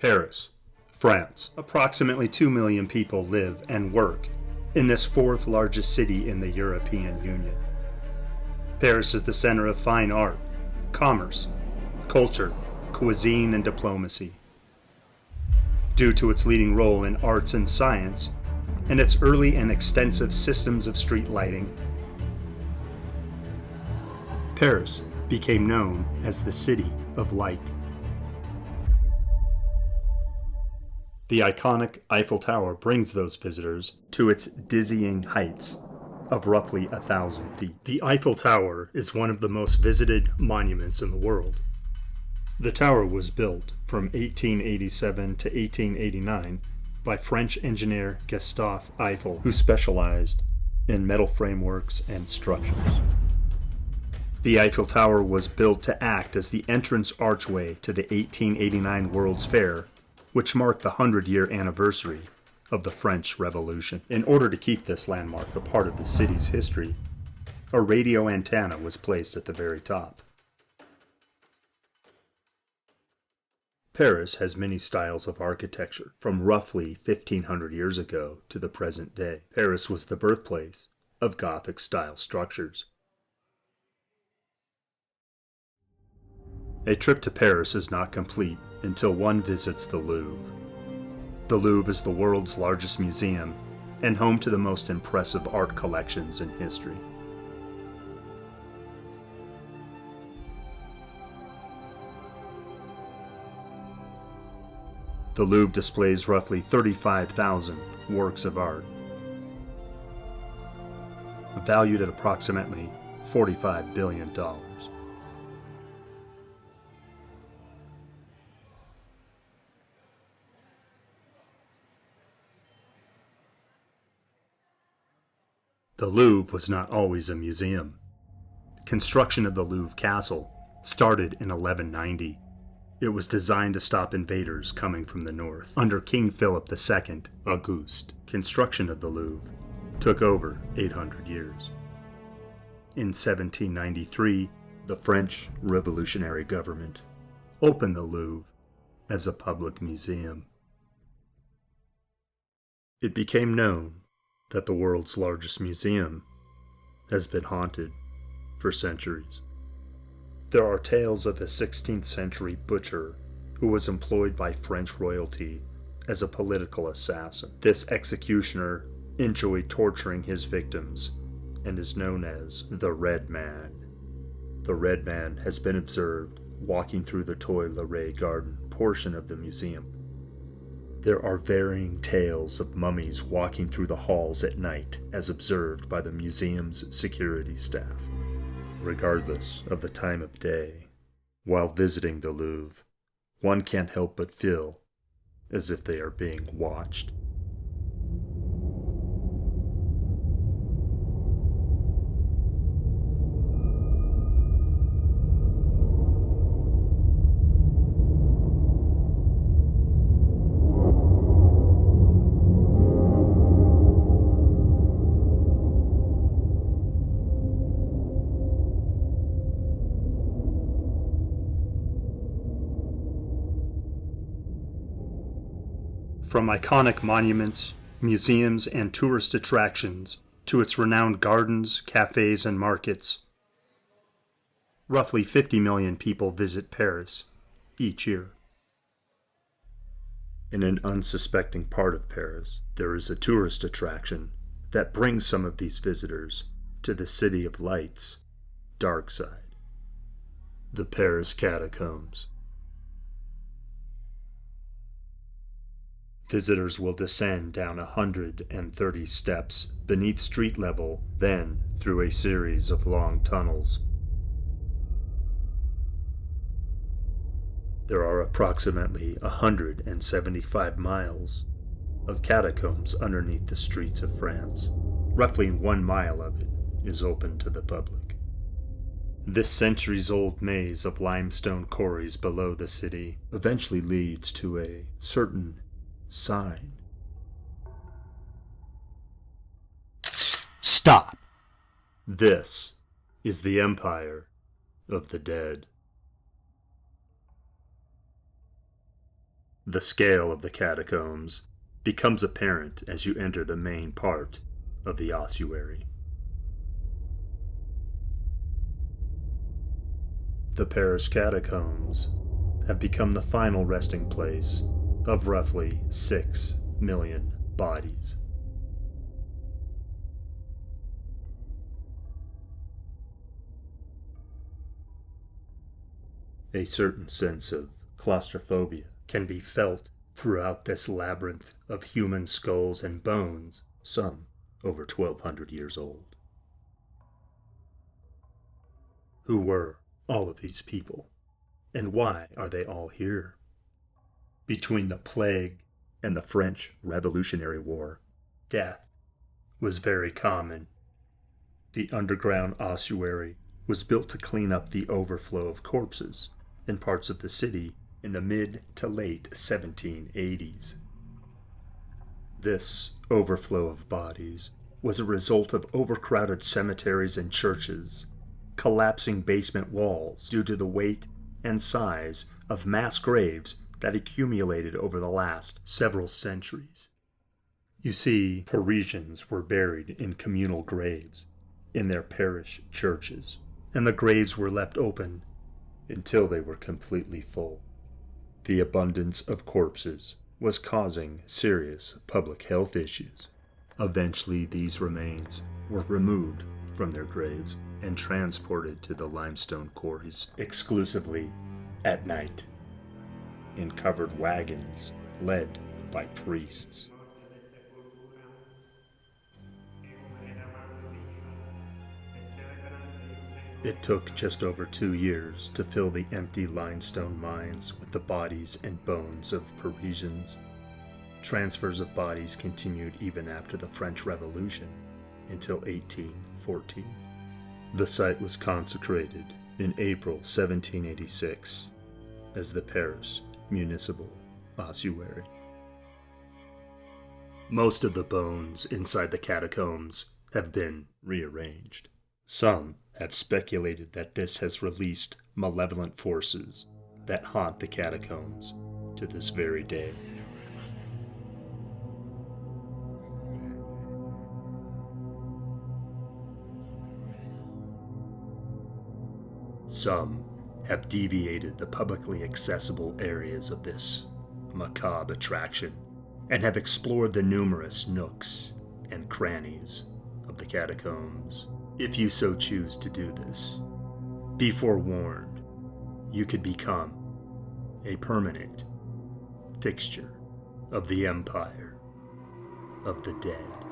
Paris, France. Approximately 2 million people live and work in this fourth largest city in the European Union. Paris is the center of fine art, commerce, culture, cuisine, and diplomacy. Due to its leading role in arts and science, and its early and extensive systems of street lighting, Paris became known as the City of Light. The iconic Eiffel Tower brings those visitors to its dizzying heights of roughly 1,000 feet. The Eiffel Tower is one of the most visited monuments in the world. The tower was built from 1887 to 1889 by French engineer Gustave Eiffel, who specialized in metal frameworks and structures. The Eiffel Tower was built to act as the entrance archway to the 1889 World's Fair, which marked the 100-year anniversary of the French Revolution. In order to keep this landmark a part of the city's history, a radio antenna was placed at the very top. Paris has many styles of architecture, from roughly 1,500 years ago to the present day. Paris was the birthplace of Gothic-style structures. A trip to Paris is not complete until one visits the Louvre. The Louvre is the world's largest museum and home to the most impressive art collections in history. The Louvre displays roughly 35,000 works of art, valued at approximately $45 billion. The Louvre was not always a museum. Construction of the Louvre Castle started in 1190. It was designed to stop invaders coming from the north. Under King Philip II Auguste, construction of the Louvre took over 800 years. In 1793, the French revolutionary government opened the Louvre as a public museum. It became known that the world's largest museum has been haunted for centuries. There are tales of a 16th century butcher who was employed by French royalty as a political assassin. This executioner enjoyed torturing his victims and is known as the Red Man. The Red Man has been observed walking through the Tuileries Garden portion of the museum. There are varying tales of mummies walking through the halls at night, as observed by the museum's security staff. Regardless of the time of day, while visiting the Louvre, one can't help but feel as if they are being watched. From iconic monuments, museums, and tourist attractions to its renowned gardens, cafes, and markets, roughly 50 million people visit Paris each year. In an unsuspecting part of Paris, there is a tourist attraction that brings some of these visitors to the City of Light's dark side: the Paris Catacombs. Visitors will descend down 130 steps beneath street level, then through a series of long tunnels. There are approximately 175 miles of catacombs underneath the streets of France. Roughly 1 mile of it is open to the public. This centuries-old maze of limestone quarries below the city eventually leads to a certain sign. Stop! This is the Empire of the Dead. The scale of the catacombs becomes apparent as you enter the main part of the ossuary. The Paris catacombs have become the final resting place of roughly 6 million bodies. A certain sense of claustrophobia can be felt throughout this labyrinth of human skulls and bones, some over 1,200 years old. Who were all of these people, and why are they all here? Between the plague and the French Revolutionary War, death was very common. The underground ossuary was built to clean up the overflow of corpses in parts of the city in the mid to late 1780s. This overflow of bodies was a result of overcrowded cemeteries and churches, collapsing basement walls due to the weight and size of mass graves that accumulated over the last several centuries. You see, Parisians were buried in communal graves in their parish churches, and the graves were left open until they were completely full. The abundance of corpses was causing serious public health issues. Eventually, these remains were removed from their graves and transported to the limestone quarries exclusively at night in covered wagons led by priests. It took just over 2 years to fill the empty limestone mines with the bodies and bones of Parisians. Transfers of bodies continued even after the French Revolution until 1814. The site was consecrated in April 1786 as the Paris Municipal Ossuary. Most of the bones inside the catacombs have been rearranged. Some have speculated that this has released malevolent forces that haunt the catacombs to this very day. Some have deviated the publicly accessible areas of this macabre attraction and have explored the numerous nooks and crannies of the catacombs. If you so choose to do this, be forewarned, you could become a permanent fixture of the Empire of the Dead.